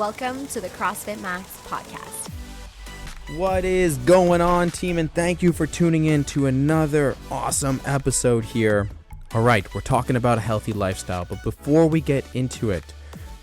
Welcome to the CrossFit Max podcast. What is going on, team? And thank you for tuning in to another awesome episode here. All right, we're talking about a healthy lifestyle, but before we get into it,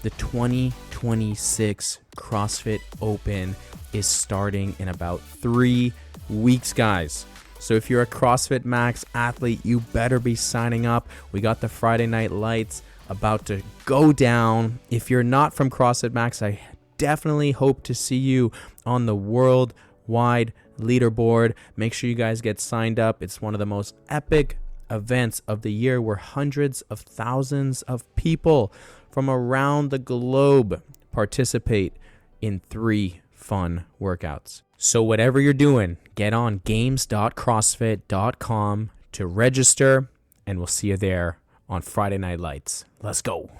the 2026 CrossFit Open is starting in about 3 weeks, guys. So if you're a CrossFit Max athlete, you better be signing up. We got the Friday Night Lights about to go down. If you're not from CrossFit Max, I definitely hope to see you on the worldwide leaderboard. Make sure you guys get signed up. It's one of the most epic events of the year where hundreds of thousands of people from around the globe participate in 3 fun workouts. So whatever you're doing, get on games.crossfit.com to register, and we'll see you there on Friday Night Lights. Let's go.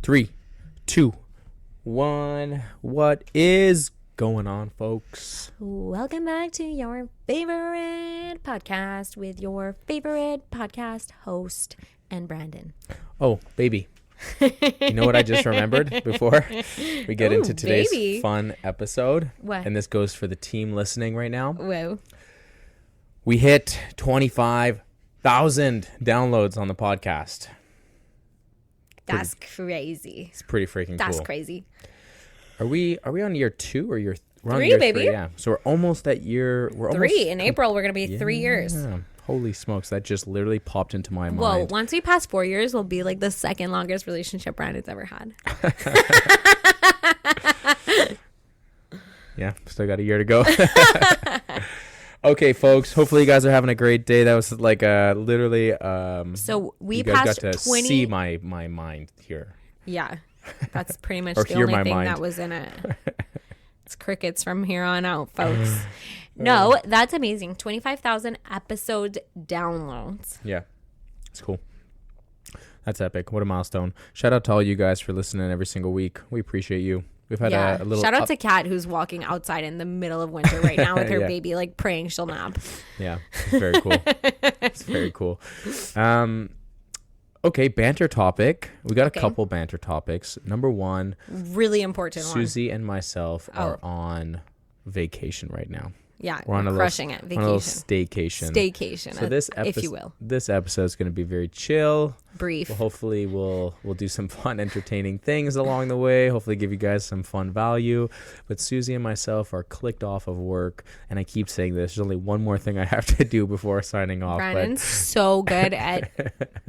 Three, 2, 1. What is going on, folks? Welcome back to your favorite podcast with your favorite podcast host and Brandon. Oh, baby. You know what I just remembered before we get into today's fun episode? What? And this goes for the team listening right now. Whoa. We hit 25,000 downloads on the podcast. That's crazy. It's pretty freaking cool. That's crazy. Are we on year 2 or year 3? We're on 3, year baby. 3, yeah. So we're almost at year... We're 3. almost, In April, we're going to be 3 years. Holy smokes. That just literally popped into my Well, mind. once we pass 4 years, we'll be like the second longest relationship Brandon's ever had. Yeah, still got a year to go. Okay, folks. Hopefully you guys are having a great day. That was like literally... So we you guys passed got to 20... see my mind here. Yeah, that's pretty much Or the hear only my thing mind. that was in it. It's crickets from here on out, folks. No, that's amazing. 25,000 episode downloads. Yeah, it's cool. That's epic. What a milestone. Shout out to all you guys for listening every single week. We appreciate you. We've had a little... Shout out to Kat, who's walking outside in the middle of winter right now with her Yeah. baby, like praying she'll nap. Yeah, it's very cool. It's very cool. Okay, banter topic. We got a couple banter topics. Number 1, Really important one. Susie and myself are on vacation right now. Yeah, We're on a crushing little, it. Vacation. On a little staycation. Staycation, So this if you will. This episode is going to be very chill. Brief. Well, hopefully we'll do some fun, entertaining things along the way. Hopefully give you guys some fun value. But Susie and myself are clicked off of work, and I keep saying this. There's only one more thing I have to do before signing off. Brandon's so good at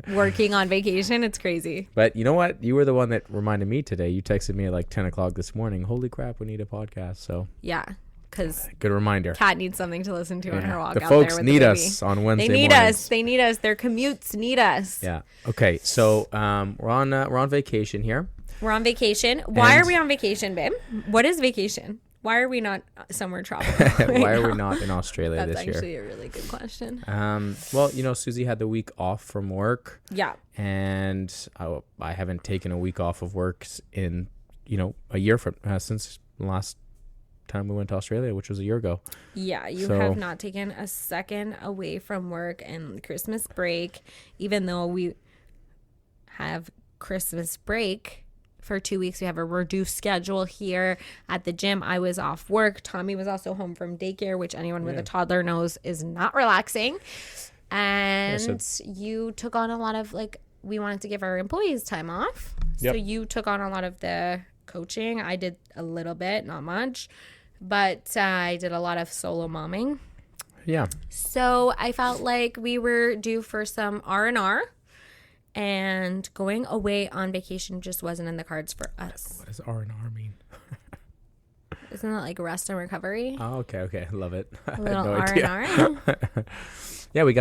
working on vacation. It's crazy. But you know what? You were the one that reminded me today. You texted me at like 10 o'clock this morning. Holy crap, we need a podcast. So Yeah, because good reminder. Kat needs something to listen to on her walk The out folks there with need the baby. us on Wednesday They need mornings. us. They need us. Their commutes need us. Yeah. Okay. So we're on vacation here. We're on vacation. Why are we on vacation, babe? What is vacation? Why are we not somewhere tropical? Why are we not in Australia That's this year? actually a really good question. Well, you know, Susie had the week off from work. Yeah. And I haven't taken a week off of work in, a year since the last time we went to Australia, which was a year ago. Yeah, you have not taken a second away from work and Christmas break, even though we have Christmas break for 2 weeks. We have a reduced schedule here at the gym. I was off work. Tommy was also home from daycare, which anyone with a toddler knows is not relaxing. And you took on a lot of, we wanted to give our employees time off. Yep. So you took on a lot of the coaching. I did a little bit, not much. But I did a lot of solo momming. Yeah. So I felt like we were due for some R&R. And going away on vacation just wasn't in the cards for us. What does R&R mean? Isn't that like rest and recovery? Oh, okay. Love it. A little no R&R. Yeah, we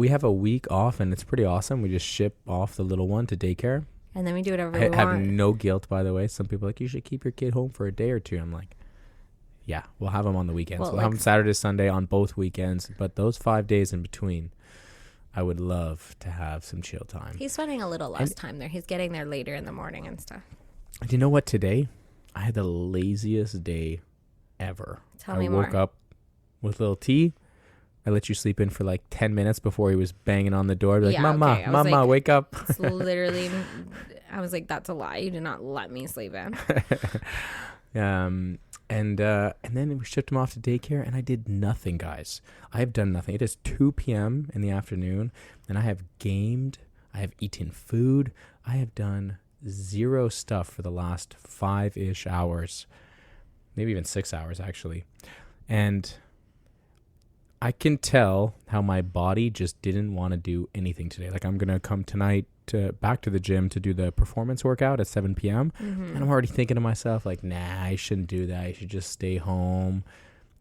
have a week off, and it's pretty awesome. We just ship off the little one to daycare. And then we do whatever we I have want. no guilt, by the way. Some people are like, you should keep your kid home for a day or two. I'm like, yeah, we'll have them on the weekends. Well, We'll have them Saturday, Sunday on both weekends. But those 5 days in between, I would love to have some chill time. He's spending a little less time there. He's getting there later in the morning and stuff. Do you know what? Today, I had the laziest day ever. Tell me I woke more. up with a little tea, I let you sleep in for like 10 minutes before he was banging on the door. Like, Yeah, Mama, okay. I was Mama, like, wake up. It's literally, I was like, that's a lie. You did not let me sleep in. And then we shipped him off to daycare, and I did nothing, guys. I have done nothing. It is 2 p.m. in the afternoon, and I have gamed. I have eaten food. I have done zero stuff for the last 5-ish hours, maybe even 6 hours, actually. And I can tell how my body just didn't want to do anything today. Like, I'm going to come tonight back to the gym to do the performance workout at 7 p.m. And I'm already thinking to myself, like, nah, I shouldn't do that. I should just stay home.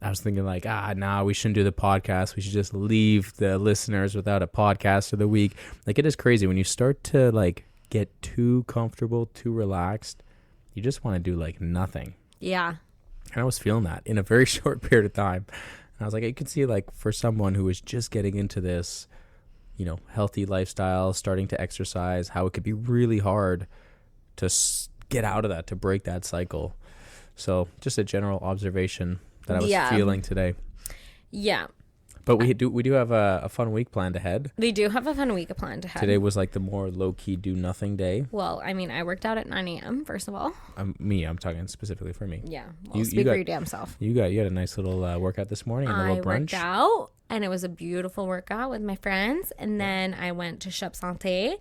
I was thinking like, nah, we shouldn't do the podcast. We should just leave the listeners without a podcast for the week. Like, it is crazy when you start to like get too comfortable, too relaxed. You just want to do like nothing. Yeah. And I was feeling that in a very short period of time. And I was like, you can see like for someone who is just getting into this, you know, healthy lifestyle, starting to exercise, how it could be really hard to get out of that, to break that cycle. So just a general observation that I was feeling today. Yeah. But we do have a fun week planned ahead. We do have a fun week planned ahead. Today was like the more low-key do nothing day. Well, I mean, I worked out at 9 a.m. first of all. I'm talking specifically for me. Yeah. Well, speak for your damn self. You had a nice little workout this morning and a little brunch. I worked out, and it was a beautiful workout with my friends. And then I went to Shop Santé,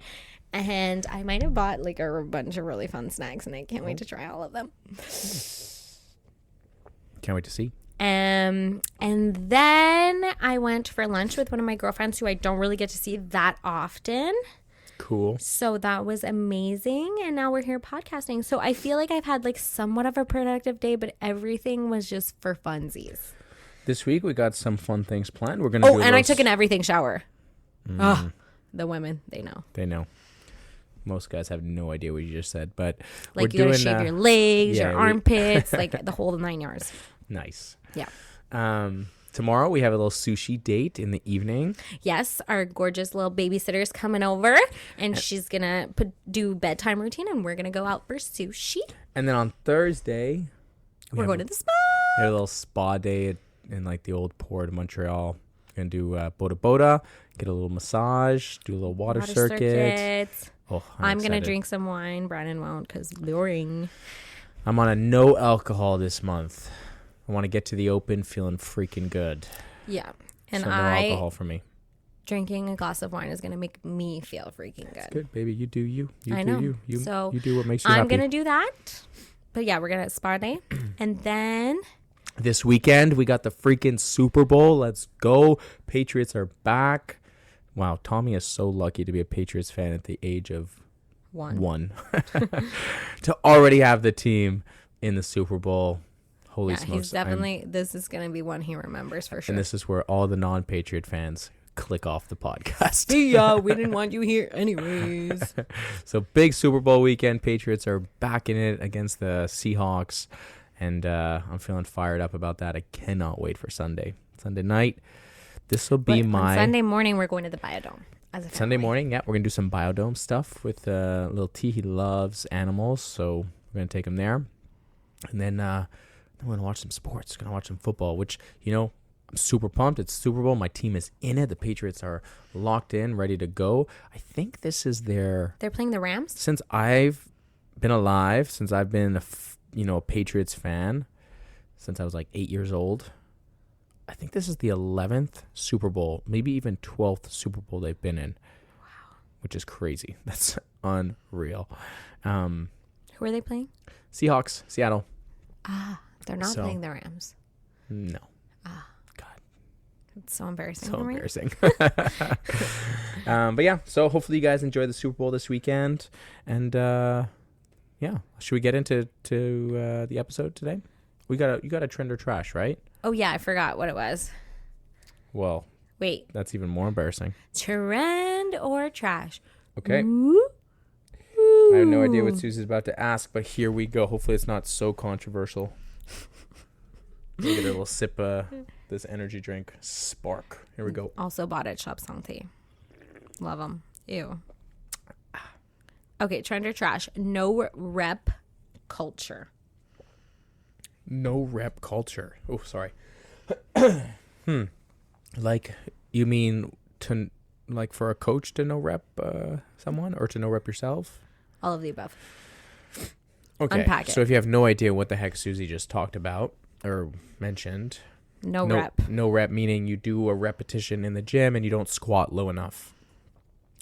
and I might have bought like a bunch of really fun snacks, and I can't wait to try all of them. Can't wait to see. And then I went for lunch with one of my girlfriends who I don't really get to see that often. Cool. So that was amazing. And now we're here podcasting. So I feel like I've had like somewhat of a productive day, but everything was just for funsies. This week we got some fun things planned. We're gonna do I took an everything shower. The women, they know. They know. Most guys have no idea what you just said, but like you gotta shave your legs, your armpits, like the whole 9 yards. Nice. Yeah. Tomorrow we have a little sushi date in the evening. Yes, our gorgeous little babysitter's coming over, and she's gonna do bedtime routine, and we're gonna go out for sushi. And then on Thursday, we're going to the spa. We have a little spa day in like the old port of Montreal. We're gonna do Bota Bota, get a little massage, do a little water circuit. Oh, I'm going to drink some wine. Brandon won't because boring. I'm on a no alcohol this month. I want to get to the open feeling freaking good. Yeah. And so no alcohol for me. Drinking a glass of wine is going to make me feel freaking good. That's good, baby. You do you. I know. You do what makes you happy. I'm going to do that. But yeah, we're going to spa day. And then this weekend, we got the freaking Super Bowl. Let's go. Patriots are back. Wow, Tommy is so lucky to be a Patriots fan at the age of one. To already have the team in the Super Bowl. Holy smokes. He's definitely, this is going to be one he remembers for sure. And this is where all the non-Patriot fans click off the podcast. Yeah, we didn't want you here anyways. So big Super Bowl weekend. Patriots are back in it against the Seahawks. And I'm feeling fired up about that. I cannot wait for Sunday night. This will be on Sunday morning, we're going to the Biodome. Sunday morning, yeah. We're going to do some Biodome stuff with little T. He loves animals, so we're going to take him there. And then we're going to watch some sports. Going to watch some football, which, you know, I'm super pumped. It's Super Bowl. My team is in it. The Patriots are locked in, ready to go. I think this is They're playing the Rams? Since I've been alive, since I've been a Patriots fan, since I was like 8 years old, I think this is the 11th Super Bowl, maybe even 12th Super Bowl they've been in. Wow. Which is crazy. That's unreal. Who are they playing? Seahawks, Seattle. They're not playing the Rams. No. God. It's so embarrassing. So embarrassing. But yeah, so hopefully you guys enjoy the Super Bowl this weekend. And yeah, should we get into the episode today? You got a trend or trash, right? Oh, yeah, I forgot what it was. Well, wait. That's even more embarrassing. Trend or trash? Okay. Ooh. I have no idea what Susie's about to ask, but here we go. Hopefully it's not so controversial. Get a little sip of this energy drink. Spark. Here we go. Also bought at Shop Santé. Love them. Ew. Okay, trend or trash? No rep culture. No rep culture. Oh, sorry. Like, you mean to, like, for a coach to no rep someone, or to no rep yourself? All of the above. Okay. Unpack it. So if you have no idea what the heck Susie just talked about or mentioned, No rep. No rep meaning you do a repetition in the gym and you don't squat low enough.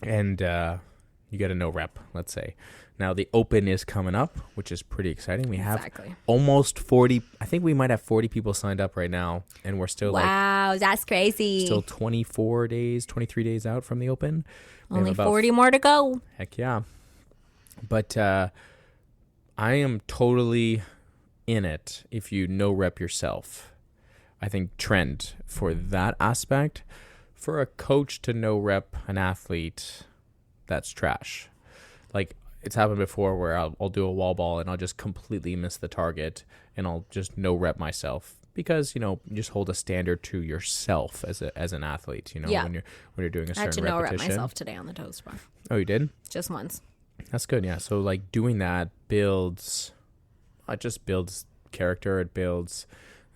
And you get a no rep, let's say. Now the open is coming up, which is pretty exciting. We have almost 40. I think we might have 40 people signed up right now, and we're still wow, that's crazy. Still 23 days out from the open. Only 40 more to go. Heck yeah. But I am totally in it if you no rep yourself. I think trend for that aspect. For a coach to no rep an athlete, that's trash. Like, it's happened before where I'll do a wall ball and I'll just completely miss the target and I'll just no rep myself because, you just hold a standard to yourself as an athlete, when you're doing a certain repetition. I had to no rep myself today on the toast bar. Oh, you did? Just once. That's good. Yeah. So like doing that builds character. It builds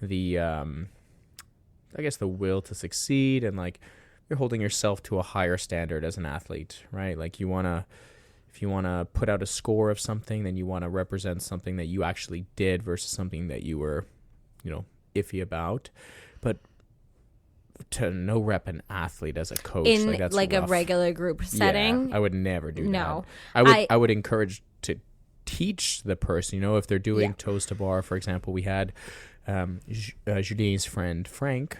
the, I guess, the will to succeed, and like you're holding yourself to a higher standard as an athlete, right? Like if you want to put out a score of something, then you want to represent something that you actually did versus something that you were, iffy about. But to no rep an athlete as a coach, in that's like rough. A regular group setting, yeah, I would never do no. that. I would encourage to teach the person, if they're doing toes to bar, for example. We had Julien's friend Frank.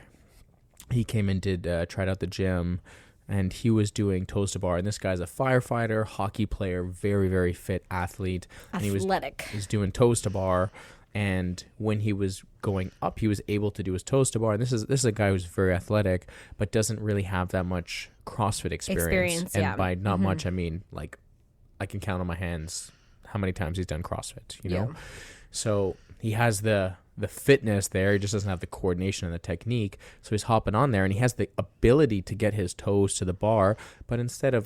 He came and tried out the gym, and he was doing toes to bar. And this guy's a firefighter, hockey player, very, very fit athlete. Athletic. And he was doing toes to bar. And when he was going up, he was able to do his toes to bar. And this is a guy who's very athletic, but doesn't really have that much CrossFit experience. And by not much, I mean, like, I can count on my hands how many times he's done CrossFit, know? So he has the fitness there. He just doesn't have the coordination and the technique. So he's hopping on there, and he has the ability to get his toes to the bar. But instead of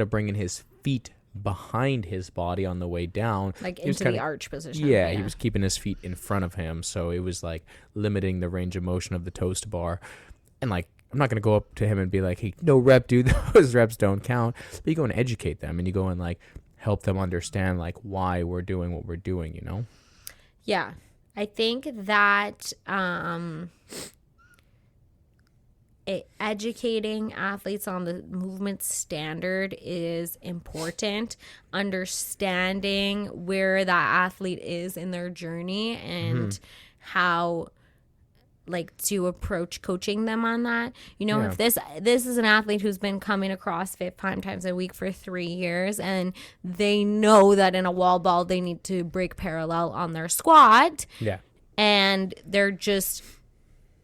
bringing his feet behind his body on the way down, like into the arch position. Yeah, he was keeping his feet in front of him. So it was like limiting the range of motion of the toes to bar. And like, I'm not going to go up to him and be like, hey, no rep, dude, those reps don't count. But you go and educate them, and you go and like help them understand like why we're doing what we're doing, Yeah. I think that educating athletes on the movement standard is important. Understanding where that athlete is in their journey and how like to approach coaching them on that. If this is an athlete who's been coming to CrossFit 5 times a week for 3 years, and they know that in a wall ball they need to break parallel on their squat. Yeah. And they're just,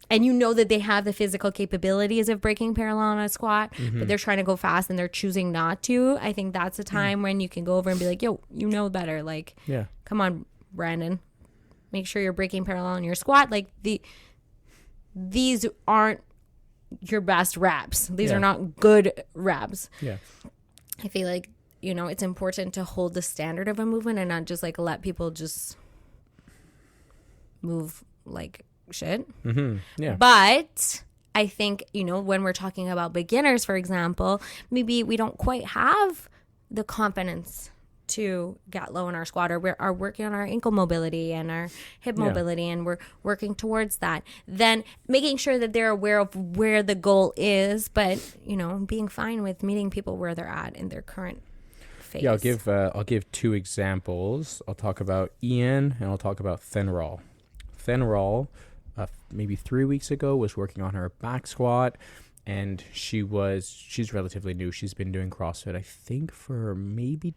and that they have the physical capabilities of breaking parallel on a squat, but they're trying to go fast and they're choosing not to. I think that's a time when you can go over and be like, yo, you know better. Like, come on, Brandon, make sure you're breaking parallel on your squat. Like these aren't your best reps. These are not good reps. Yeah. I feel like, it's important to hold the standard of a movement and not just like let people just move like shit. Yeah. But I think, when we're talking about beginners, for example, maybe we don't quite have the confidence to get low in our squat, or we are working on our ankle mobility and our hip mobility, and we're working towards that. Then making sure that they're aware of where the goal is, but being fine with meeting people where they're at in their current phase. Yeah, I'll give 2 examples. I'll talk about Ian and I'll talk about Thenral. Thenral, maybe 3 weeks ago, was working on her back squat, and she's relatively new. She's been doing CrossFit, I think, for maybe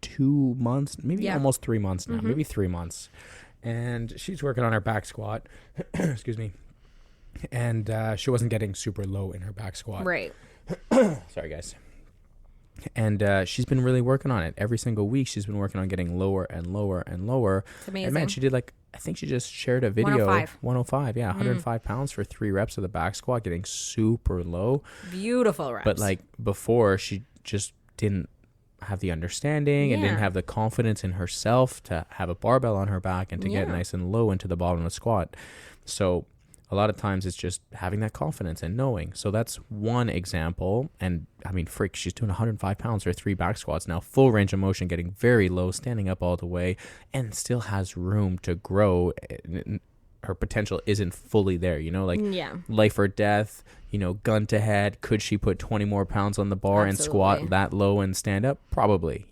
2 months, maybe almost 3 months now, maybe 3 months. And she's working on her back squat. Excuse me. And she wasn't getting super low in her back squat. Right. Sorry, guys. And she's been really working on it. Every single week, she's been working on getting lower and lower and lower. It's amazing. And man, she did I think she just shared a video. 105, yeah. 105 pounds for 3 reps of the back squat, getting super low. Beautiful reps. But like before, she just didn't have the understanding and didn't have the confidence in herself to have a barbell on her back and to get nice and low into the bottom of the squat. So a lot of times it's just having that confidence and knowing. So that's one example. And I mean, frick, she's doing 105 pounds or 3 back squats now, full range of motion, getting very low, standing up all the way, and still has room to grow. Her potential isn't fully there, like life or death, gun to head. Could she put 20 more pounds on the bar and squat that low and stand up? Probably,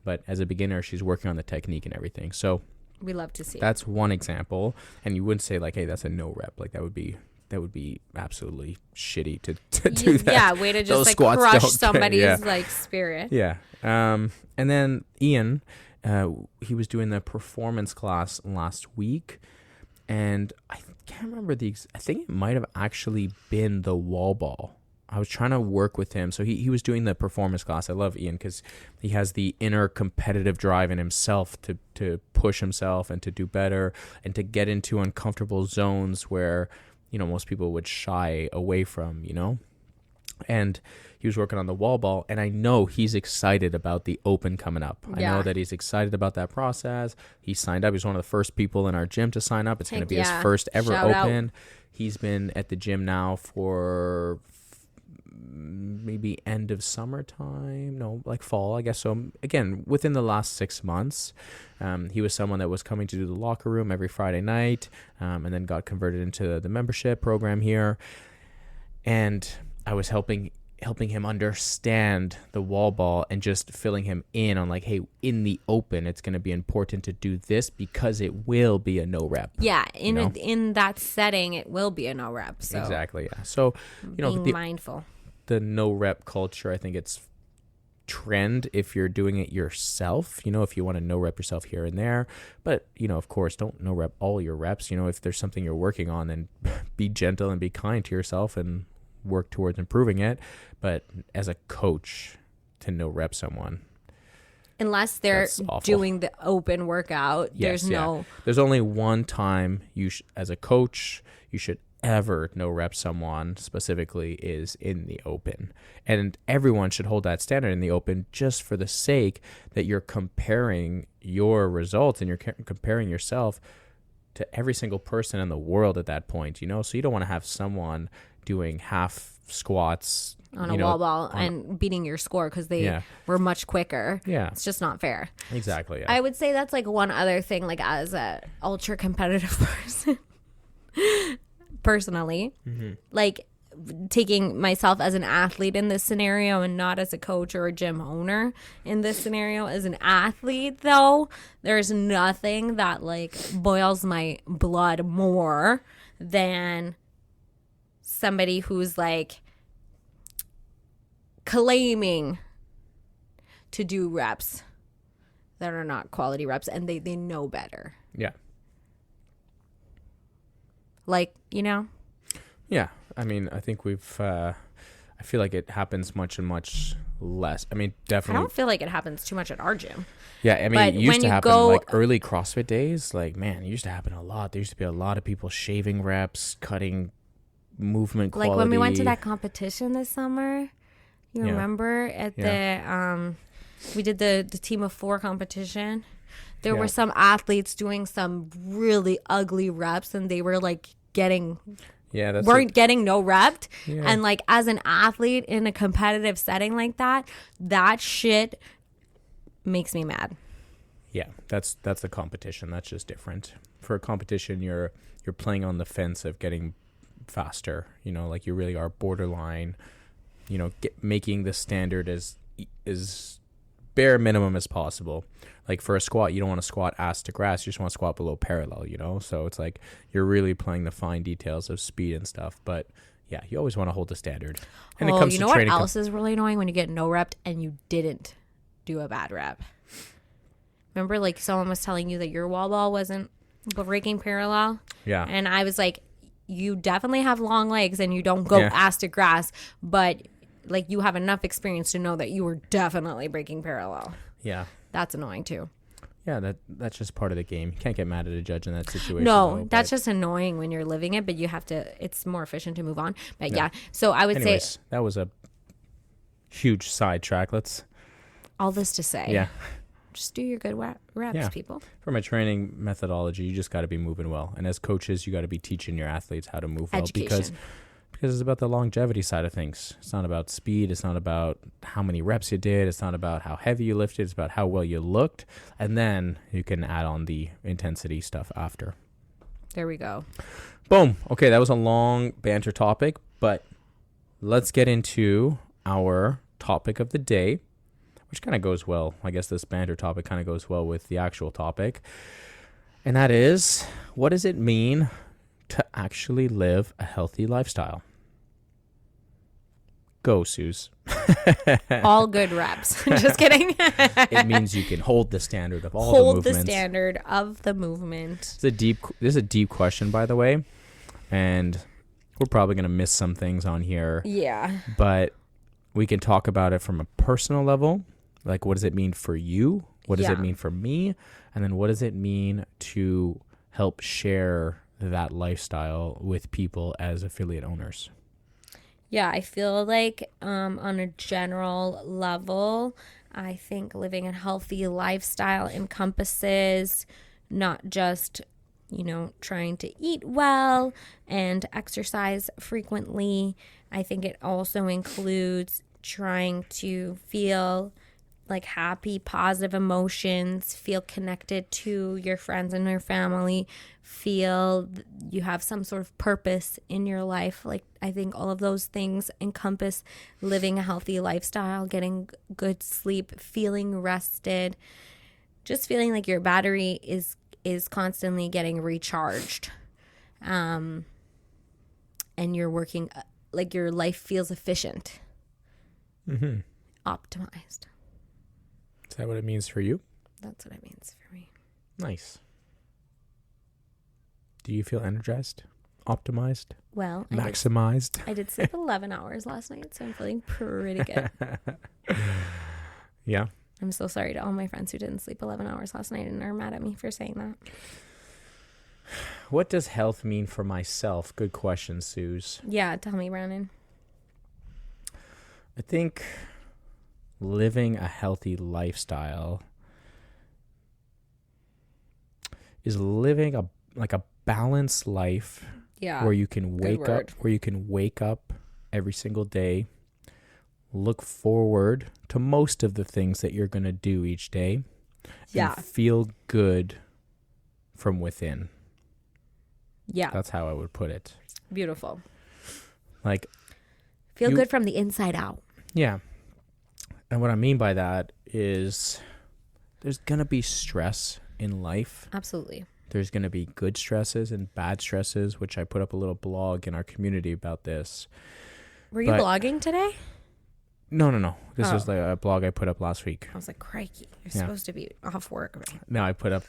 but as a beginner, she's working on the technique and everything. So we love to see. That's one example. And you wouldn't say like, hey, that's a no rep. Like that would be absolutely shitty to do that. Yeah, way to just crush somebody's like spirit. Yeah. And then Ian, he was doing the performance class last week, and I can't remember I think it might have actually been the wall ball. I was trying to work with him. So he was doing the performance class. I love Ian because he has the inner competitive drive in himself to push himself and to do better and to get into uncomfortable zones where, most people would shy away from, And he was working on the wall ball, and I know he's excited about the open coming up. Yeah. I know that he's excited about that process. He signed up. He's one of the first people in our gym to sign up. It's going to be his first ever open. He's been at the gym now for maybe end of summertime, no, like fall, I guess. So again, within the last 6 months, he was someone that was coming to do the locker room every Friday night, and then got converted into the membership program here. And I was helping him understand the wall ball and just filling him in on like, hey, in the open, it's going to be important to do this because it will be a no rep. Yeah, in that setting, it will be a no rep. So exactly. Yeah. So being mindful. The no rep culture, I think it's trend if you're doing it yourself, if you want to no rep yourself here and there, but of course don't no rep all your reps. If there's something you're working on, then be gentle and be kind to yourself and work towards improving it. But as a coach, to no rep someone, unless they're doing the open workout, there's only one time as a coach you should ever no rep someone specifically is in the open, and everyone should hold that standard in the open, just for the sake that you're comparing your results and you're comparing yourself to every single person in the world at that point, so you don't want to have someone doing half squats on a wall ball and beating your score because they were much quicker. Yeah, it's just not fair. Exactly. Yeah. I would say that's like one other thing, like as a ultra competitive person personally, like taking myself as an athlete in this scenario and not as a coach or a gym owner in this scenario. As an athlete, though, there's nothing that like boils my blood more than somebody who's like claiming to do reps that are not quality reps, and they know better. Yeah. Like, Yeah. I mean, I think I feel like it happens much less. I mean, definitely. I don't feel like it happens too much at our gym. Yeah. I mean, it used to happen like early CrossFit days. Like, man, it used to happen a lot. There used to be a lot of people shaving reps, cutting movement quality. Like when we went to that competition this summer, you remember at the, we did the team of 4 competition. There were some athletes doing some really ugly reps, and they were like weren't getting no repped. Yeah. And like as an athlete in a competitive setting like that shit makes me mad. Yeah, that's the competition. That's just different. For a competition, you're playing on the fence of getting faster. Like you really are borderline. Making the standard as bare minimum as possible. Like for a squat, you don't want to squat ass to grass. You just want to squat below parallel, So it's like you're really playing the fine details of speed and stuff. But yeah, you always want to hold the standard. And it comes to what else is really annoying? When you get no repped and you didn't do a bad rep. Remember, like someone was telling you that your wall ball wasn't breaking parallel? Yeah. And I was like, you definitely have long legs and you don't go ass to grass, but like you have enough experience to know that you were definitely breaking parallel. Yeah. That's annoying too. Yeah, that's just part of the game. You can't get mad at a judge in that situation. No, that's just annoying when you're living it, but you have to, it's more efficient to move on. But yeah, so I would say. That was a huge sidetrack. All this to say. Yeah. Just do your good reps, Yeah. people. From a training methodology, you just got to be moving well. And as coaches, you got to be teaching your athletes how to move well because it's about the longevity side of things. It's not about speed. It's not about how many reps you did. It's not about how heavy you lifted. It's about how well you looked. And then you can add on the intensity stuff after. There we go. Boom. Okay, that was a long banter topic, but let's get into our topic of the day, which kind of goes well. I guess this banter topic kind of goes well with the actual topic. And that is, what does it mean to actually live a healthy lifestyle? Go, Suze. All good reps. Just kidding. It means you can hold the standard of all the movements. Hold the standard of the movement. This is a deep question, by the way. And we're probably going to miss some things on here. Yeah. But we can talk about it from a personal level. Like, what does it mean for you? What does it mean for me? And then what does it mean to help share that lifestyle with people as affiliate owners? Yeah, I feel like on a general level, I think living a healthy lifestyle encompasses not just, trying to eat well and exercise frequently. I think it also includes trying to feel like happy, positive emotions, feel connected to your friends and your family, feel you have some sort of purpose in your life. Like, I think all of those things encompass living a healthy lifestyle, getting good sleep, feeling rested, just feeling like your battery is constantly getting recharged. And you're working, like your life feels efficient, optimized. Is that what it means for you? That's what it means for me. Nice. Do you feel energized, optimized, well, maximized? I did sleep 11 hours last night, so I'm feeling pretty good. Yeah. I'm so sorry to all my friends who didn't sleep 11 hours last night and are mad at me for saying that. What does health mean for myself? Good question, Suze. Yeah, tell me, Brandon. I think living a healthy lifestyle is living a balanced life. Yeah. Where you can wake up every single day, look forward to most of the things that you're going to do each day, and feel good from within. Yeah. That's how I would put it. Beautiful. Like, feel good from the inside out. Yeah. And what I mean by that is there's going to be stress in life. Absolutely. There's going to be good stresses and bad stresses, which I put up a little blog in our community about this. Were you blogging today? No. This was like a blog I put up last week. I was like, crikey, you're supposed to be off work. Right? No, I put up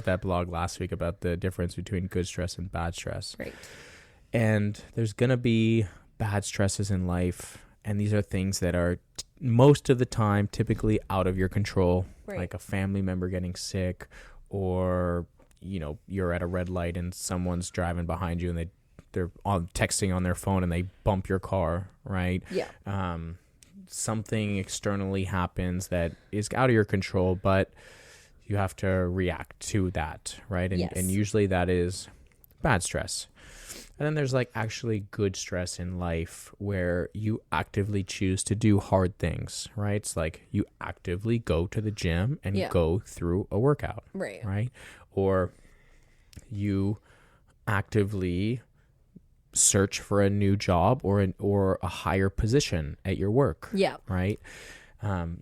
that blog last week about the difference between good stress and bad stress. Right. And there's going to be bad stresses in life. And these are things that are most of the time typically out of your control, like a family member getting sick, or you're at a red light and someone's driving behind you and they're texting on their phone and they bump your car, right? Yeah. Something externally happens that is out of your control, but you have to react to that, right? And usually that is bad stress. And then there's like actually good stress in life where you actively choose to do hard things, right? It's like you actively go to the gym and go through a workout, right? Or you actively search for a new job or a higher position at your work, right?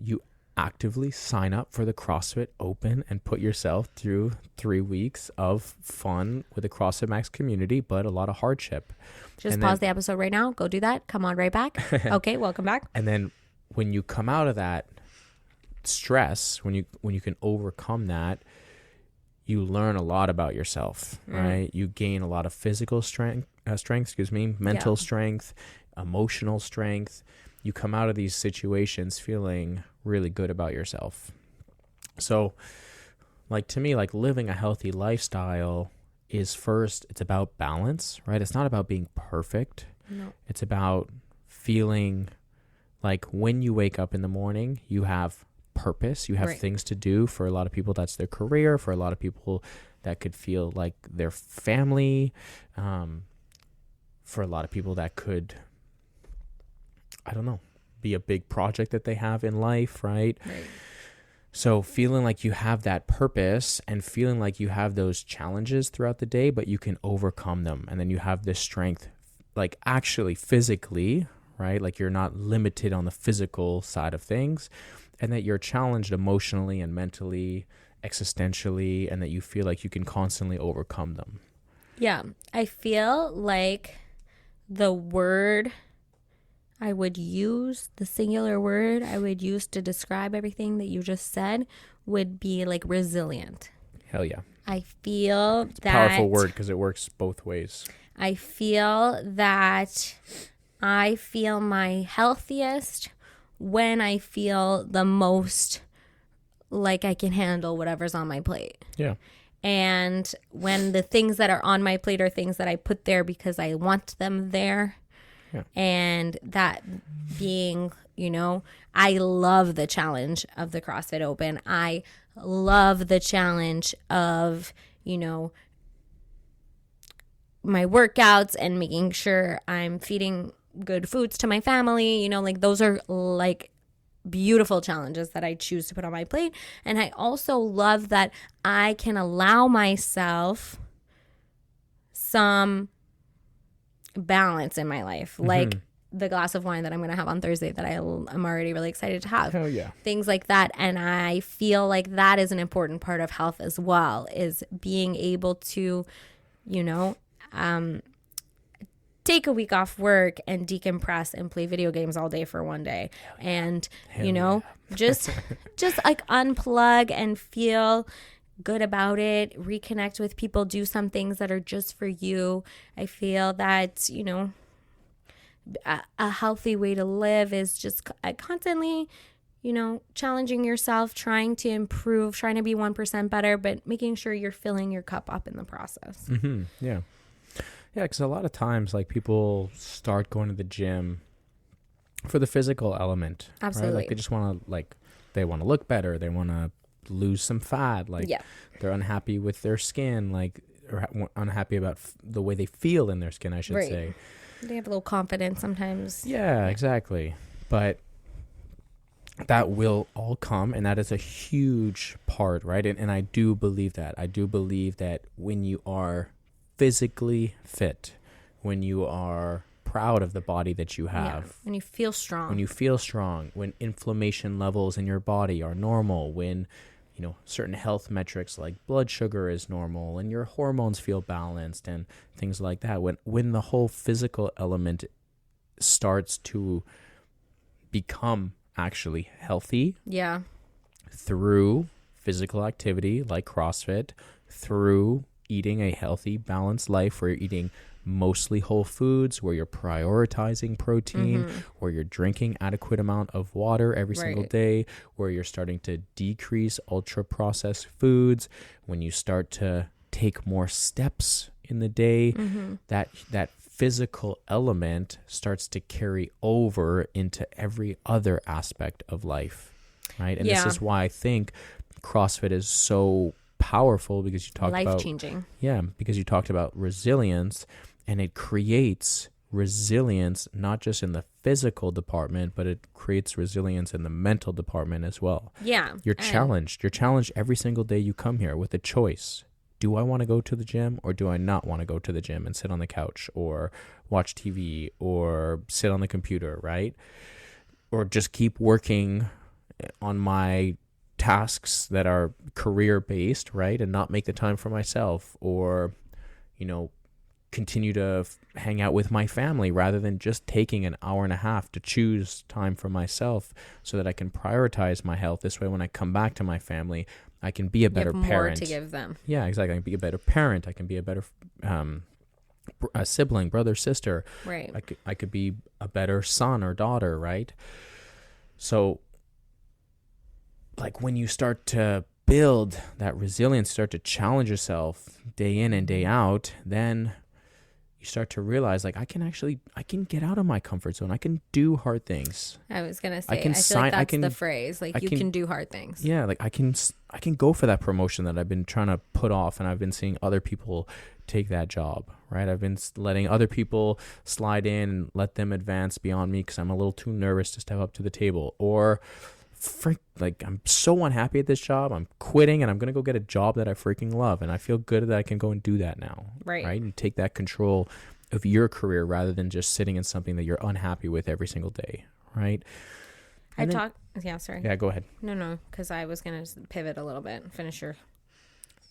You actively sign up for the CrossFit Open and put yourself through 3 weeks of fun with the CrossFit Max community, but a lot of hardship. Just pause the episode right now. Go do that. Come on right back. Okay, welcome back. And then when you come out of that stress, when you can overcome that, you learn a lot about yourself, right? You gain a lot of physical mental strength, emotional strength. You come out of these situations feeling really good about yourself. So, like, to me, like, living a healthy lifestyle is first, it's about balance, right? It's not about being perfect. No. It's about feeling like when you wake up in the morning, you have purpose. You have things to do. For a lot of people, that's their career. For a lot of people, that could feel like their family. For a lot of people, that could, I don't know, be a big project that they have in life, right? So feeling like you have that purpose and feeling like you have those challenges throughout the day, but you can overcome them. And then you have this strength, like actually physically, right? Like you're not limited on the physical side of things, and that you're challenged emotionally and mentally, existentially, and that you feel like you can constantly overcome them. Yeah. I feel like the word I would use, the singular word I would use to describe everything that you just said would be like resilient. Hell yeah. I feel it's that... a powerful word because it works both ways. I feel that I feel my healthiest when I feel the most like I can handle whatever's on my plate. Yeah. And when the things that are on my plate are things that I put there because I want them there. Yeah. And that being, you know, I love the challenge of the CrossFit Open. I love the challenge of, you know, my workouts and making sure I'm feeding good foods to my family. You know, like those are like beautiful challenges that I choose to put on my plate. And I also love that I can allow myself some balance in my life, like the glass of wine that I'm going to have on Thursday that I'm already really excited to have. Hell yeah. Things like that. And I feel like that is an important part of health as well, is being able to, you know, take a week off work and decompress and play video games all day for one day. And, you know, just like unplug and feel good about it, reconnect with people, do some things that are just for you. I feel that, you know, a healthy way to live is just constantly, you know, challenging yourself, trying to improve, trying to be 1% better, but making sure you're filling your cup up in the process. Yeah. Yeah, because a lot of times, like, people start going to the gym for the physical element. Absolutely. Right? Like, they just want to, like, they want to look better. They want to lose some fat. Like, they're unhappy with their skin, like, or unhappy about the way they feel in their skin, I should say. They have a little confidence sometimes. Yeah, exactly. But that will all come, and that is a huge part, right? And I do believe that. I do believe that when you are physically fit, when you are proud of the body that you have, when you feel strong, when inflammation levels in your body are normal, when, you know, certain health metrics like blood sugar is normal and your hormones feel balanced and things like that, when the whole physical element starts to become actually healthy through physical activity like CrossFit, through eating a healthy, balanced life where you're eating mostly whole foods, where you're prioritizing protein, where you're drinking adequate amount of water every single day, where you're starting to decrease ultra processed foods, when you start to take more steps in the day, that physical element starts to carry over into every other aspect of life, right? And this is why I think CrossFit is so powerful, because you talked about life-changing. Yeah, because you talked about resilience, and it creates resilience not just in the physical department, but it creates resilience in the mental department as well. Yeah. You're challenged. You're challenged every single day you come here with a choice. Do I want to go to the gym, or do I not want to go to the gym and sit on the couch or watch TV or sit on the computer, right? Or just keep working on my tasks that are career based, right, and not make the time for myself, or, you know, continue to hang out with my family rather than just taking an hour and a half to choose time for myself so that I can prioritize my health. This way, when I come back to my family, I can be a better parent. More to give them. Yeah, exactly. I can be a better parent. I can be a better a sibling, brother, sister. Right. I could be a better son or daughter, right? So, like, when you start to build that resilience, start to challenge yourself day in and day out, then, you start to realize like I can get out of my comfort zone. I can do hard things. I was gonna say, I feel like that's the phrase. Like you can do hard things. Yeah, like I can go for that promotion that I've been trying to put off, and I've been seeing other people take that job, right? I've been letting other people slide in and let them advance beyond me because I'm a little too nervous to step up to the table. Or like I'm so unhappy at this job, I'm quitting and I'm gonna go get a job that I freaking love, and I feel good that I can go and do that now. Right? And take that control of your career rather than just sitting in something that you're unhappy with every single day, right? Yeah, go ahead. No, because I was gonna pivot a little bit and finish your.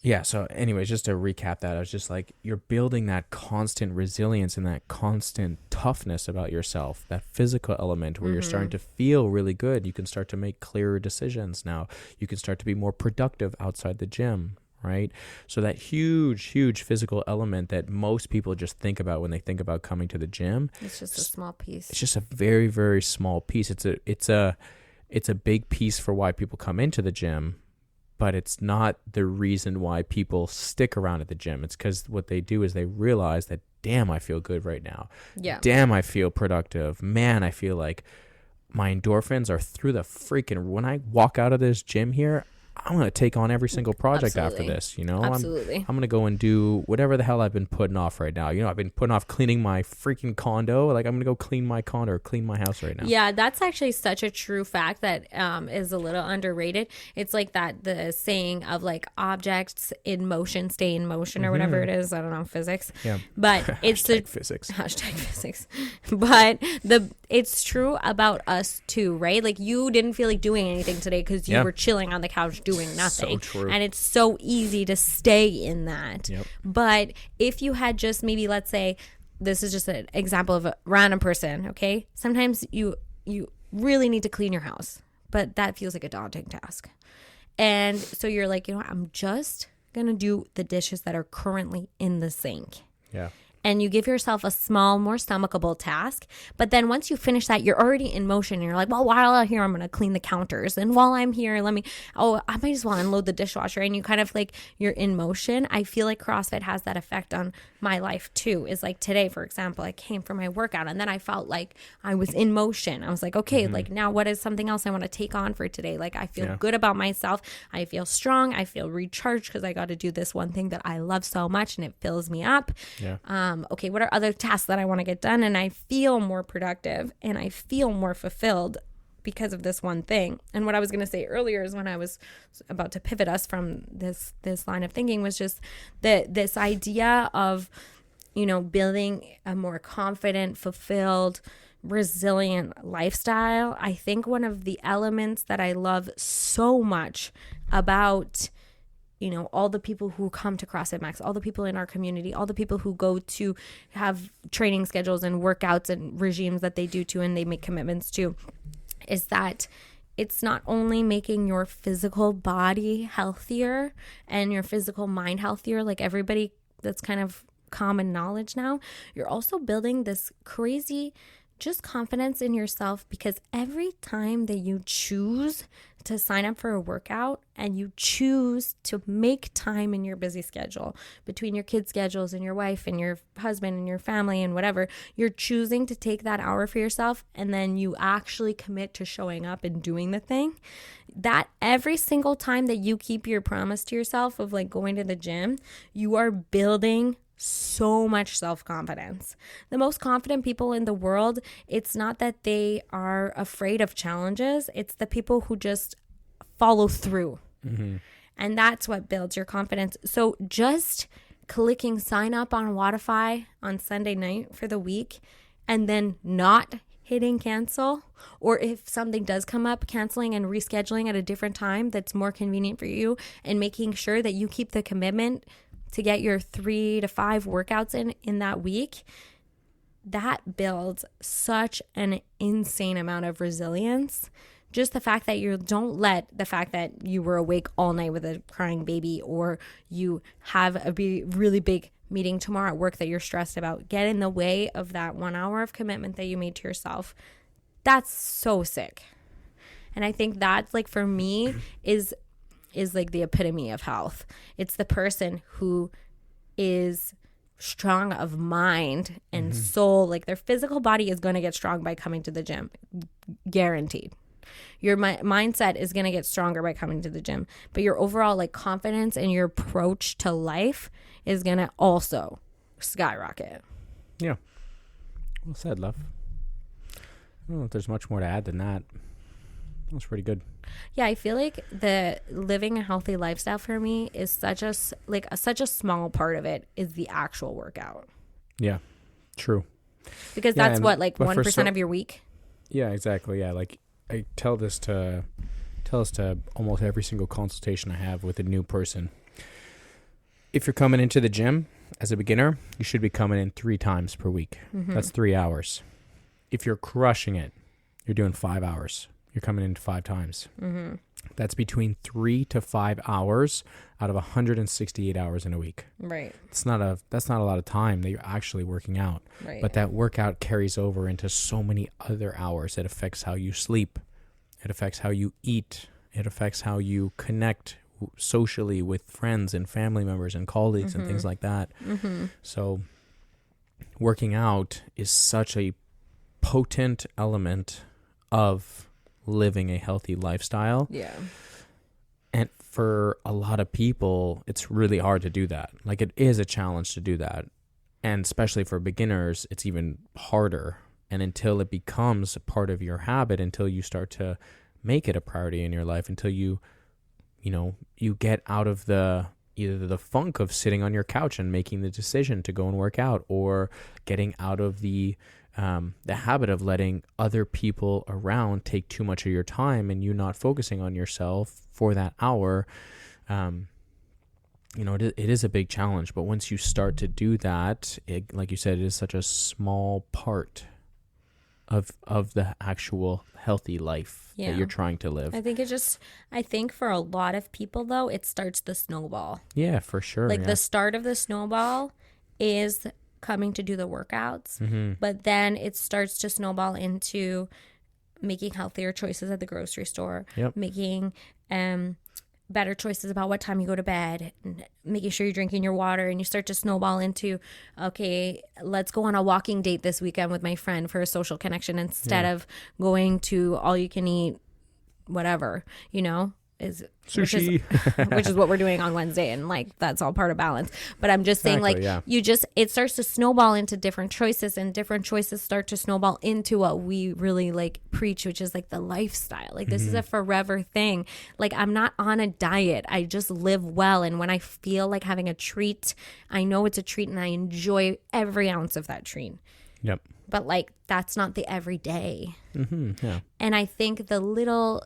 Yeah, so anyways, just to recap that, I was just like, you're building that constant resilience and that constant toughness about yourself, that physical element where you're starting to feel really good. You can start to make clearer decisions now. You can start to be more productive outside the gym, right? So that huge physical element that most people just think about when they think about coming to the gym. It's just a small piece. It's just a very, very small piece. It's a big piece for why people come into the gym, but it's not the reason why people stick around at the gym. It's because what they do is they realize that, damn, I feel good right now. Yeah. Damn, I feel productive. Man, I feel like my endorphins are through the freaking... When I walk out of this gym here, I'm going to take on every single project after this, you know? Absolutely. I'm going to go and do whatever the hell I've been putting off right now. You know, I've been putting off cleaning my freaking condo. Like, I'm going to go clean my condo or clean my house right now. Yeah, that's actually such a true fact that is a little underrated. It's like the saying of like objects in motion stay in motion or whatever it is. I don't know, physics. Yeah. But it's physics. Hashtag physics. But it's true about us too, right? Like you didn't feel like doing anything today because you were chilling on the couch doing nothing. So true. And it's so easy to stay in that. Yep. But if you had just maybe, let's say, this is just an example of a random person, okay? Sometimes you really need to clean your house, but that feels like a daunting task. And so you're like, you know what? I'm just going to do the dishes that are currently in the sink. Yeah. And you give yourself a small, more stomachable task. But then once you finish that, you're already in motion. And you're like, well, while I'm here, I'm going to clean the counters. And while I'm here, I might as well unload the dishwasher. And you kind of like, you're in motion. I feel like CrossFit has that effect on my life too. Is like today, for example, I came for my workout and then I felt like I was in motion. I was like, okay, like now what is something else I want to take on for today? Like I feel good about myself. I feel strong. I feel recharged because I got to do this one thing that I love so much and it fills me up. Yeah. Okay, what are other tasks that I want to get done? And I feel more productive and I feel more fulfilled because of this one thing. And what I was going to say earlier is when I was about to pivot us from this line of thinking was just this idea of, you know, building a more confident, fulfilled, resilient lifestyle. I think one of the elements that I love so much about, you know, all the people who come to CrossFit Max, all the people in our community, all the people who go to have training schedules and workouts and regimes that they do to and they make commitments to, is that it's not only making your physical body healthier and your physical mind healthier, like everybody, that's kind of common knowledge now. You're also building this crazy just confidence in yourself, because every time that you choose to sign up for a workout and you choose to make time in your busy schedule between your kids' schedules and your wife and your husband and your family and whatever, you're choosing to take that hour for yourself, and then you actually commit to showing up and doing the thing. That every single time that you keep your promise to yourself of like going to the gym, you are building so much self-confidence. The most confident people in the world, it's not that they are afraid of challenges, it's the people who just follow through. Mm-hmm. And that's what builds your confidence. So just clicking sign up on Wodify on Sunday night for the week and then not hitting cancel, or if something does come up, canceling and rescheduling at a different time that's more convenient for you, and making sure that you keep the commitment to get your 3 to 5 workouts in that week, that builds such an insane amount of resilience. Just the fact that you don't let the fact that you were awake all night with a crying baby, or you have a really big meeting tomorrow at work that you're stressed about, get in the way of that 1 hour of commitment that you made to yourself. That's so sick. And I think that's like, for me, is like the epitome of health. It's the person who is strong of mind and soul. Like their physical body is going to get strong by coming to the gym. Guaranteed. Your mindset is going to get stronger by coming to the gym. But your overall like confidence and your approach to life is going to also skyrocket. Yeah. Well said, love. I don't know if there's much more to add than that. That's pretty good. Yeah, I feel like the living a healthy lifestyle for me is such a small part of it is the actual workout. Yeah, true. Because that's what, like 1% of your week? Yeah, exactly. Yeah, like I tell this to almost every single consultation I have with a new person. If you're coming into the gym as a beginner, you should be coming in 3 times per week. That's 3 hours. If you're crushing it, you're doing 5 hours. You're coming in 5 times. That's between 3 to 5 hours out of 168 hours in a week. Right. That's not a lot of time that you're actually working out. Right. But that workout carries over into so many other hours. It affects how you sleep. It affects how you eat. It affects how you connect socially with friends and family members and colleagues and things like that. So working out is such a potent element of living a healthy lifestyle. Yeah. And for a lot of people, it's really hard to do that. Like it is a challenge to do that. And especially for beginners, it's even harder. And until it becomes a part of your habit, until you start to make it a priority in your life, until you get out of either the funk of sitting on your couch and making the decision to go and work out, or getting out of the habit of letting other people around take too much of your time and you not focusing on yourself for that hour. It is a big challenge, but once you start to do that, like you said, it is such a small part of the actual healthy life that you're trying to live. I think for a lot of people though, it starts the snowball. Yeah, for sure. Like the start of the snowball is coming to do the workouts, but then it starts to snowball into making healthier choices at the grocery store, making better choices about what time you go to bed, making sure you're drinking your water, and you start to snowball into, okay, let's go on a walking date this weekend with my friend for a social connection instead of going to all you can eat whatever, is sushi, which is what we're doing on Wednesday, and like that's all part of balance. But I'm just saying, it starts to snowball into different choices, and different choices start to snowball into what we really like preach, which is like the lifestyle. Like this is a forever thing. Like I'm not on a diet. I just live well, and when I feel like having a treat, I know it's a treat, and I enjoy every ounce of that treat. Yep. But like that's not the everyday. Yeah. And I think the little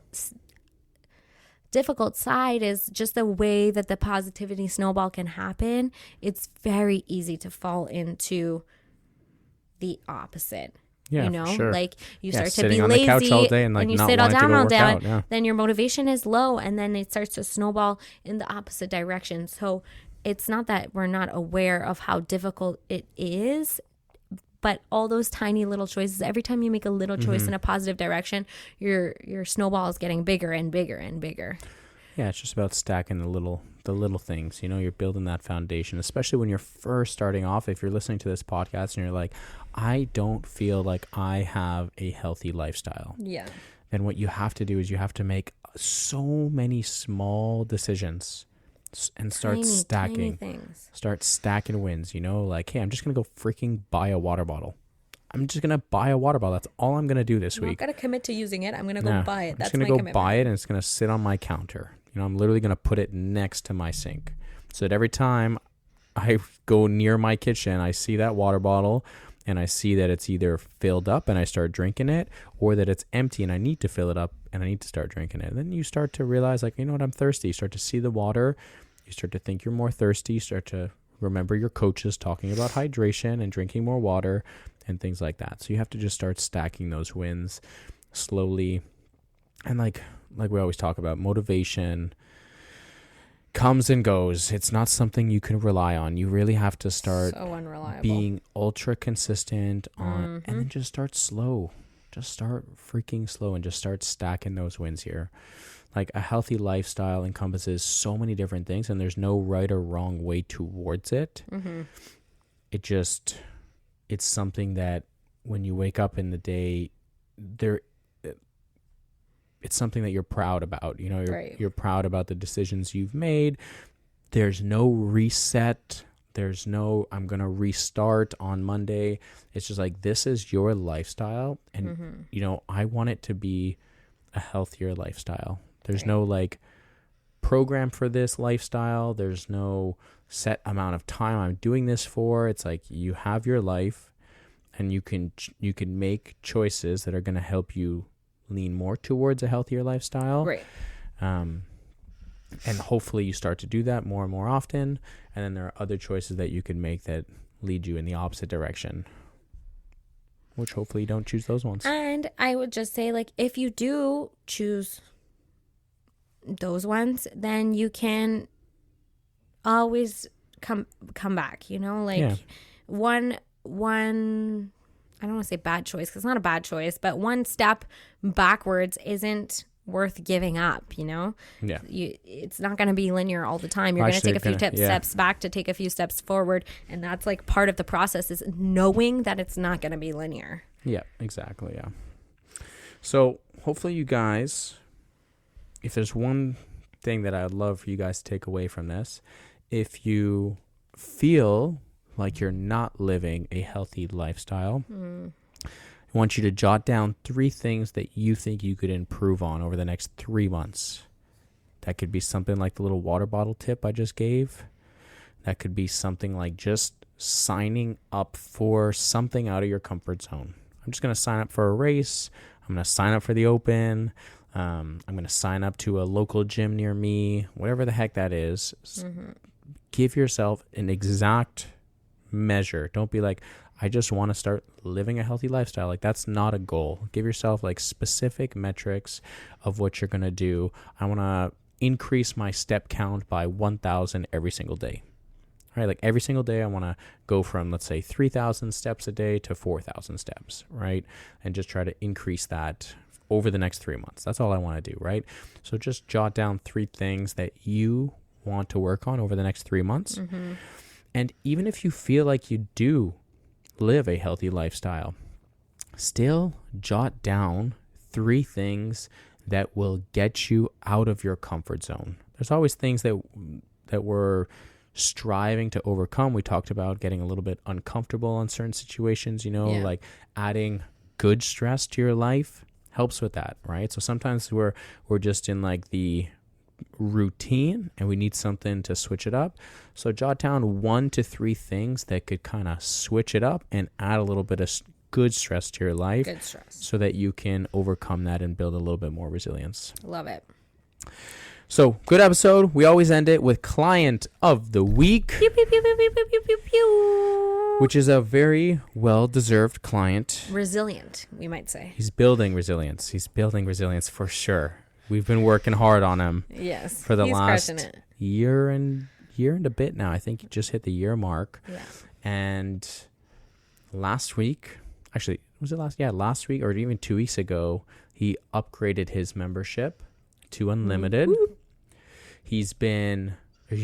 difficult side is just the way that the positivity snowball can happen. It's very easy to fall into the opposite. Yeah, for sure. Like you start to be lazy on the couch all day and you not sit all wanting to down go all work day. out. Yeah. Then your motivation is low, and then it starts to snowball in the opposite direction. So it's not that we're not aware of how difficult it is, but all those tiny little choices, every time you make a little choice in a positive direction, your snowball is getting bigger and bigger and bigger. Yeah, it's just about stacking the little things. You're building that foundation, especially when you're first starting off. If you're listening to this podcast and you're like, I don't feel like I have a healthy lifestyle. Yeah. Then what you have to do is you have to make so many small decisions and start stacking. Tiny things. Start stacking wins, like, hey, I'm just going to go freaking buy a water bottle. I'm just going to buy a water bottle. That's all I'm going to do this week. I'm not going to commit to using it. I'm going to go buy it. That's I'm my just going to commitment. go buy it, and it's going to sit on my counter. I'm literally going to put it next to my sink so that every time I go near my kitchen, I see that water bottle and I see that it's either filled up and I start drinking it, or that it's empty and I need to fill it up and I need to start drinking it. And then you start to realize, like, you know what, I'm thirsty. You start to see the water. You start to think you're more thirsty. You start to remember your coaches talking about hydration and drinking more water and things like that. So you have to just start stacking those wins slowly. And like we always talk about, motivation comes and goes. It's not something you can rely on. You really have to start being ultra consistent on, and then just start slow. Just start freaking slow and just start stacking those wins here. Like a healthy lifestyle encompasses so many different things, and there's no right or wrong way towards it. it's something that when you wake up in the day, it's something that you're proud about. You know, you're proud about the decisions you've made. There's no reset. There's no, I'm going to restart on Monday. It's just like, this is your lifestyle. And, you know, I want it to be a healthier lifestyle. There's no like program for this lifestyle. There's no set amount of time I'm doing this for. It's like, you have your life and you can make choices that are going to help you lean more towards a healthier lifestyle. Right. And hopefully you start to do that more and more often. And then there are other choices that you can make that lead you in the opposite direction, which hopefully you don't choose those ones. And I would just say, like, if you do choose those ones, then you can always come back, you know, like one I don't want to say bad choice, because it's not a bad choice, but one step backwards isn't worth giving up, you know? Yeah. It's not going to be linear all the time. You're going to take a few steps back to take a few steps forward. And that's like part of the process, is knowing that it's not going to be linear. Yeah, exactly. Yeah. So hopefully you guys, if there's one thing that I'd love for you guys to take away from this, if you feel like you're not living a healthy lifestyle, I want you to jot down 3 things that you think you could improve on over the next 3 months. That could be something like the little water bottle tip I just gave. That could be something like just signing up for something out of your comfort zone. I'm just going to sign up for a race. I'm going to sign up for the open. I'm going to sign up to a local gym near me, whatever the heck that is. Give yourself an exact measure. Don't be like, I just want to start living a healthy lifestyle. Like, that's not a goal. Give yourself like specific metrics of what you're going to do. I want to increase my step count by 1,000 every single day. All right. Like every single day, I want to go from, let's say, 3,000 steps a day to 4,000 steps. Right. And just try to increase that over the next 3 months. That's all I want to do. Right. So just jot down 3 things that you want to work on over the next 3 months. And even if you feel like you do live a healthy lifestyle, still jot down 3 things that will get you out of your comfort zone. There's always things that we're striving to overcome. We talked about getting a little bit uncomfortable in certain situations, you know, like adding good stress to your life helps with that, right? So sometimes we're just in like the routine and we need something to switch it up. So jot down 1 to 3 things that could kind of switch it up and add a little bit of good stress to your life, so that you can overcome that and build a little bit more resilience. Love it. So good episode. We always end it with client of the week, pew, pew, pew, pew, pew, pew, pew, pew. Which is a very well-deserved client. Resilient, we might say. He's building resilience. He's building resilience for sure. We've been working hard on him. Yes. For the last year and a bit now. I think he just hit the year mark. Yeah. And last week, actually, was it last? Yeah, last week or even 2 weeks ago, he upgraded his membership to unlimited. He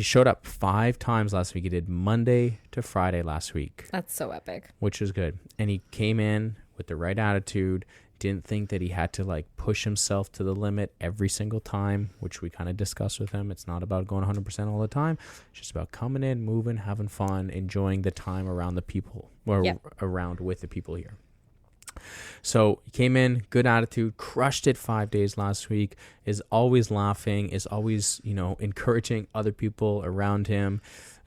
showed up 5 times last week. He did Monday to Friday last week. That's so epic. Which was good. And he came in with the right attitude. Didn't think that he had to like push himself to the limit every single time, which we kind of discussed with him. It's not about going 100% all the time. It's just about coming in, moving, having fun, enjoying the time around the people or around with the people here. So he came in, good attitude, crushed it 5 days last week, is always laughing, is always, you know, encouraging other people around him.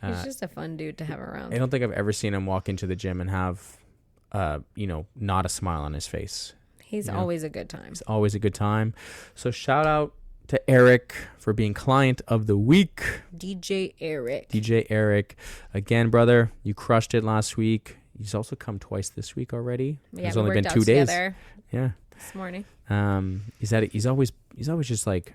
He's just a fun dude to have around. I don't think I've ever seen him walk into the gym and have, not a smile on his face. He's always a good time. He's always a good time. So shout out to Erick for being client of the week. DJ Erick. Again, brother, you crushed it last week. He's also come twice this week already. Yeah, it's only been 2 days. Yeah. This morning. He's always just like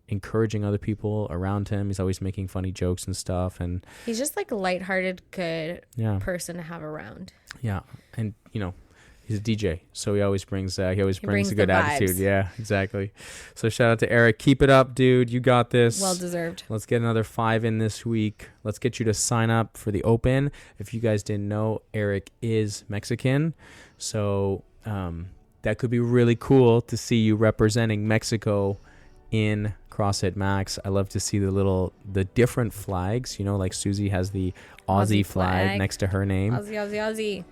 encouraging other people around him. He's always making funny jokes and stuff, and he's just like a lighthearted, good person to have around. Yeah. And He's a DJ, so he always brings a brings good the attitude. vibes. Yeah, exactly. So shout out to Erick. Keep it up, dude. You got this. Well deserved. Let's get another 5 in this week. Let's get you to sign up for the Open. If you guys didn't know, Erick is Mexican, so that could be really cool to see you representing Mexico in CrossFit Max. I love to see the different flags. You know, like Susie has the Aussie flag next to her name. Aussie.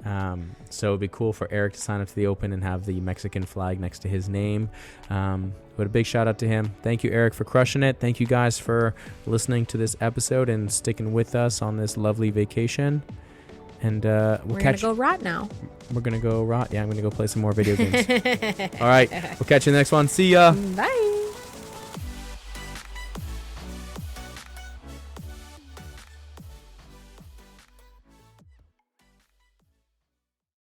So it'd be cool for Erick to sign up to the Open and have the Mexican flag next to his name. But a big shout out to him. Thank you, Erick, for crushing it. Thank you guys for listening to this episode and sticking with us on this lovely vacation. And we're gonna go rot now. We're gonna go rot. Yeah, I'm gonna go play some more video games. All right, we'll catch you in the next one. See ya. Bye.